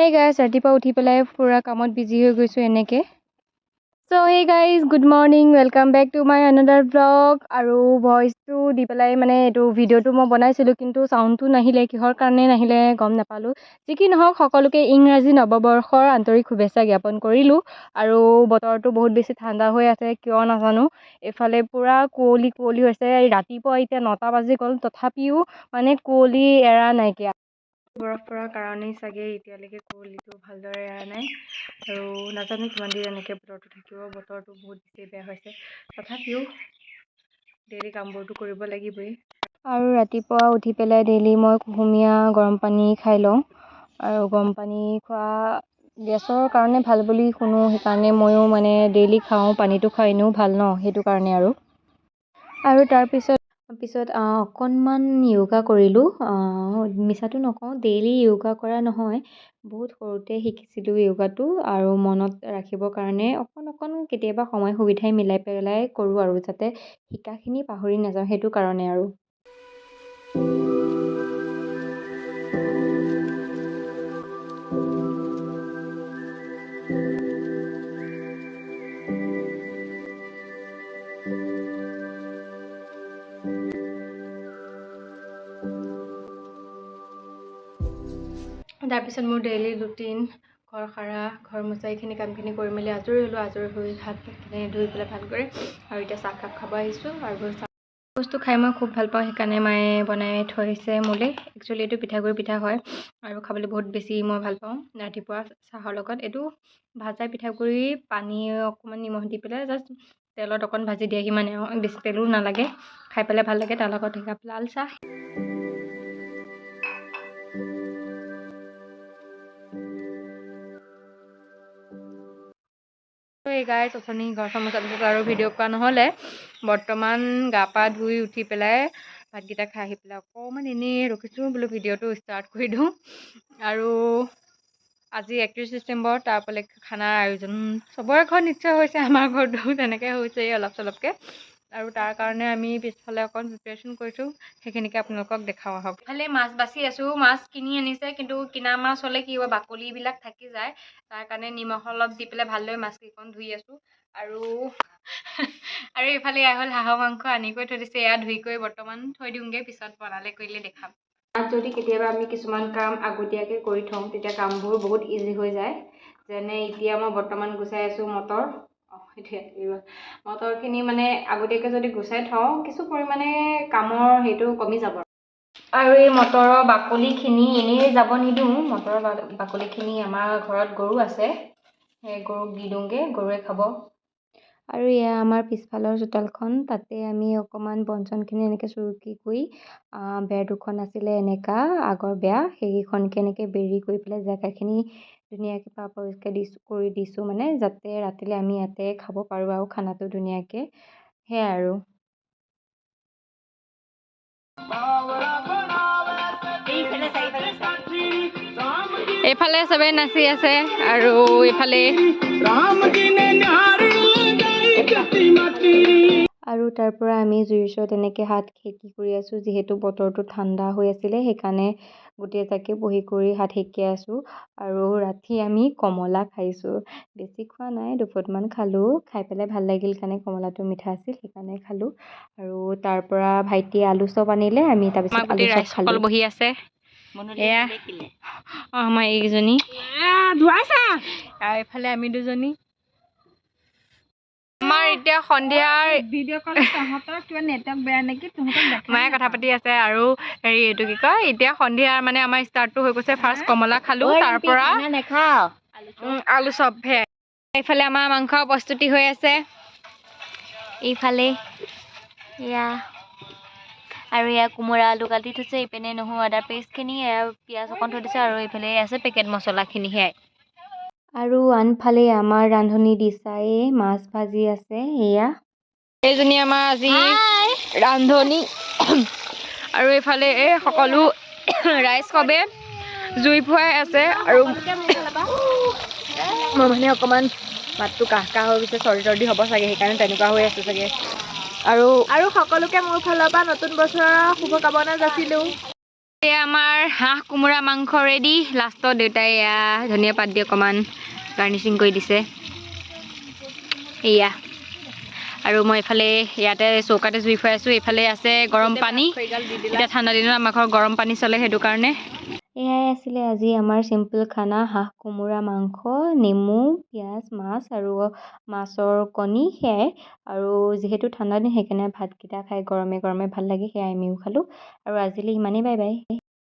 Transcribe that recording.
Hey guys, ৰাতিপুৱা উঠি পেলাই পুৰা কামত বিজি হৈ গৈছো এনেকে। So hey guys, good morning, welcome back to my another vlog। আৰু ভইচটো দি পেলাই মানে এইটো ভিডিঅ'টো মই বনাইছিলোঁ কিন্তু সাউণ্ডটো নাহিলে, কিহৰ কাৰণে নাহিলে গম নাপালোঁ। যি কি নহওক সকলোকে ইংৰাজী নৱবৰ্ষৰ আন্তৰিক শুভেচ্ছা জ্ঞাপন কৰিলোঁ। আৰু বতৰটো বহুত বেছি ঠাণ্ডা হৈ আছে, কিয় নাজানো। এফালে পুৰা কুঁৱলী হৈছে, ৰাতিপুৱা এতিয়া 9টা বাজি গ'ল, তথাপিও মানে কুঁৱলী এৰা নাইকিয়া। বৰফ পৰাৰ কাৰণেই চাগে এতিয়ালৈকে কুঁৱলীটো ভালদৰে এৰা নাই। আৰু নাজানো কিমান দিন এনেকৈ বতৰটো থাকিব। বতৰটো বহুত বেছি বেয়া হৈছে, তথাপিও ডেইলি কামবোৰটো কৰিব লাগিবই। আৰু ৰাতিপুৱা উঠি পেলাই ডেইলি মই কুহুমীয়া গৰম পানী খাই লওঁ। আৰু গৰম পানী খোৱা গেছৰ কাৰণে ভাল বুলি শুনো, সেইকাৰণে ময়ো মানে ডেইলি খাওঁ। পানীটো খাই এনেও ভাল ন, সেইটো কাৰণে আৰু তাৰপিছত অকণমান য়োগা কৰিলোঁ। মিছাটো নকওঁ, ডেইলি য়োগা কৰা নহয়, বহুত সৰুতে শিকিছিলোঁ য়োগাটো। আৰু মনত ৰাখিবৰ কাৰণে অকণ কেতিয়াবা সময় সুবিধাই মিলাই পেলাই কৰোঁ আৰু যাতে শিকাখিনি পাহৰি নাযাওঁ, সেইটো কাৰণে আৰু। তাৰপিছত মোৰ ডেইলি ৰুটিন, ঘৰ সাৰা, ঘৰ মোচা, এইখিনি কামখিনি কৰি মেলি আজৰি হ'লোঁ। আজৰি হৈ হাত পাতখিনি ধুই পেলাই ভালকৈ আৰু এতিয়া চাহকাপ খাব আহিছোঁ। আৰু বস্তু খাই মই খুব ভাল পাওঁ, সেইকাৰণে মায়ে বনাই থৈছে মোলৈ। একচুৱেলি এইটো পিঠাগুড়ি পিঠা হয় আৰু খাবলৈ বহুত বেছি মই ভাল পাওঁ। ৰাতিপুৱা চাহৰ লগত এইটো ভাজা পিঠাগুড়ি, পানী অকণমান নিমখ দি পেলাই জাষ্ট তেলত অকণ ভাজি দিয়ে, সিমানে, বেছি তেলো নালাগে, খাই পেলাই ভাল লাগে। তাৰ লগত একাপ লাল চাহ। এই গাইজ, অথনি ঘৰখন মোচা পিছত আৰু ভিডিঅ' কৰা নহ'লে, বৰ্তমান গা পা ধুই উঠি পেলাই ভাতকেইটা খাই আহি পেলাই অকণমান এনেই ৰখিছোঁ, বোলো ভিডিঅ'টো ষ্টাৰ্ট কৰি দিওঁ। আৰু আজি 31 ডিচেম্বৰ, তাৰ উপলক্ষে খানাৰ আয়োজন চবৰে ঘৰত নিশ্চয় হৈছে, আমাৰ ঘৰতো তেনেকৈ হৈছে অলপ চলপকৈ। আৰু তাৰ কাৰণে আমি পিছফালে অকণ প্ৰিপেৰেশ্যন কৰিছোঁ, সেইখিনিকে আপোনালোকক দেখাওঁ আহক। ইফালে মাছ বাচি আছোঁ। মাছ কিনি আনিছে, কিন্তু কিনা মাছ হ'লে কি হ'ব, বাকলিবিলাক থাকি যায়। তাৰ কাৰণে নিমখ অলপ দি পেলাই ভালদৰে মাছকেইখন ধুই আছোঁ। আৰু এইফালে এয়া হ'ল হাঁহৰ মাংস আনি কৰি থৈ দিছে, এয়া ধুই কৰি বৰ্তমান থৈ দিওঁগৈ, পিছত বনালে কৰিলে দেখাম। যদি কেতিয়াবা আমি কিছুমান কাম আগতীয়াকৈ কৰি থওঁ, তেতিয়া কামবোৰ বহুত ইজি হৈ যায়। যেনে এতিয়া মই বৰ্তমান গুচাই আছোঁ মটৰ। মটৰখিনি মানে আগতীয়াকৈ যদি গুচাই থওঁ, কিছু পৰিমাণে কামৰ সেইটো কমি যাব। আৰু এই মটৰৰ বাকলিখিনি এনেই যাব নিদিওঁ। মটৰৰ বাকলিখিনি আমাৰ ঘৰত গৰু আছে, সেই গৰুক দি দিওঁগৈ, গৰুৱে খাব। আৰু এয়া আমাৰ পিছফালৰ চোতালখন, তাতে আমি অকণমান বন চনখিনি এনেকৈ চুৰুকি কৰি, বেৰ দুখন আছিলে এনেকুৱা আগৰ বেয়া, সেইকেইখনকে এনেকৈ বেৰি কৰি পেলাই জেগাখিনি ধুনীয়াকৈ পৰিষ্কাৰ কৰি দিছোঁ, মানে যাতে ৰাতিলৈ আমি ইয়াতে খাব পাৰোঁ আৰু খানাটো ধুনীয়াকৈ। সেয়াই আৰু। এইফালে চবেই নাচি আছে আৰু এইফালে আৰু তাৰ পৰা আমি জুইৰ ওচৰত এনেকৈ হাত সেকি কৰি আছোঁ। যিহেতু বতৰটো ঠাণ্ডা হৈ আছিলে, সেইকাৰণে গোটেই জাকে বহি কৰি হাত সেকি আছোঁ। আৰু ৰাতি আমি কমলা খাইছোঁ, বেছি খোৱা নাই, দুফুটমান খালোঁ। খাই পেলাই ভাল লাগিল কাৰণে, কমলাটো মিঠা আছিল সেইকাৰণে খালোঁ। আৰু তাৰ পৰা ভাইটিয়ে আলু চপ আনিলে, আমি তাৰপিছত আলু চপ খালোঁ। বহি আছে এয়া আমাৰ এইকেইজনী, এইফালে আমি দুজনী। আমাৰ এতিয়া সন্ধিয়াৰ ভিডিঅ' কলত তহঁতৰ কিবা নেটৱৰ্ক বেয়া নেকি, মায়ে কথা পাতি আছে। আৰু হেৰি, এইটো কি কয়, এতিয়া সন্ধিয়াৰ মানে আমাৰ ষ্টাৰ্টটো হৈ গৈছে। ফাৰ্ষ্ট কমলা খালোঁ, তাৰ পৰা আলু চপ। এইফালে আমাৰ মাংস প্ৰস্তুতি হৈ আছে, এইফালে এয়া। আৰু এয়া কোমোৰা আলু কাটি থৈছে, ইপিনে নহৰু আদা পেষ্টখিনি, পিঁয়াজ অকণ থৈ দিছে। আৰু এইফালে আছে পেকেট মছলাখিনি, সেয়াই। আৰু আনফালে আমাৰ ৰান্ধনি দিচাই মাছ ভাজি আছে, এয়া। এইজনী আমাৰ আজি ৰান্ধনি। আৰু এইফালে এই সকলো ৰাইজ সবে জুই ফুৱাই আছে। আৰু মই মানে অকণমান মাতটো কাহ হৈ গৈছে, চৰ্দি হ'ব চাগে, সেইকাৰণে তেনেকুৱা হৈ আছে চাগে। আৰু সকলোকে মোৰ ফালৰ পৰা নতুন বছৰৰ শুভকামনা যাচিলোঁ। এয়া আমাৰ হাঁহ কোমোৰা মাংস ৰেডি। লাষ্টত দেউতাই এয়া ধনিয়া পাত দি অকণমান গাৰ্নিচিং কৰি দিছে। এয়া আৰু মই এইফালে ইয়াতে চৌকাতে জুই ফুৱাই আছোঁ। এইফালে আছে গৰম পানী। এতিয়া ঠাণ্ডা দিনত আমাৰ ঘৰত গৰম পানী চলে, সেইটো কাৰণে। এয়াই আছিলে আজি আমাৰ চিম্পল খানা, হাঁহ কোমোৰা মাংস, নেমু, পিঁয়াজ, মাছ আৰু মাছৰ কণী, সেয়াই। আৰু যিহেতু ঠাণ্ডা দিন সেইকাৰণে ভাতকেইটা খাই গৰমে গৰমে ভাল লাগে, সেয়াই আমিও খালোঁ। আৰু আজিলৈ ইমানেই, বাই বাই।